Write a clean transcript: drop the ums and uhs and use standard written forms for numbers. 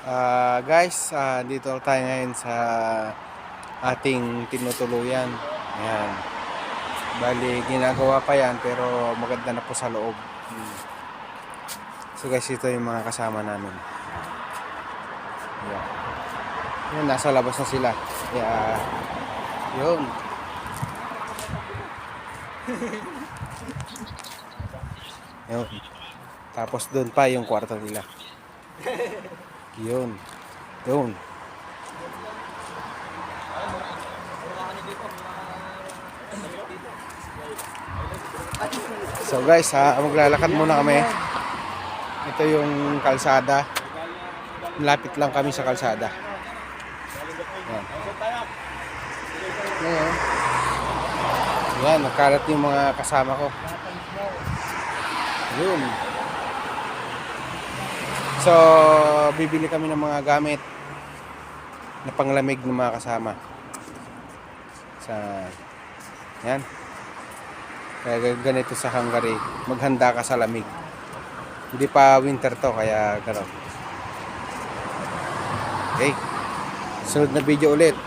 Guys, dito tayo ngayon sa ating tinutuluyan. Ayan. Bali, ginagawa pa yan pero maganda na po sa loob. So guys, ito yung mga kasama namin. Ayan. Ayan, nasa labas na sila. Kaya, yun. Yun. Tapos doon pa yung kwarto nila. Yun. Yun. So guys, maglalakad muna kami. Ito yung kalsada. Malapit lang kami sa kalsada. Yan. Yan. Yan, nagkalat yung mga kasama ko. Yun. So, bibili kami ng mga gamit na panglamig ng mga kasama. Yan. Kaya ganito sa Hungary, maghanda ka sa lamig. Hindi pa winter to, kaya gano'n. Okay. Sunod na video ulit.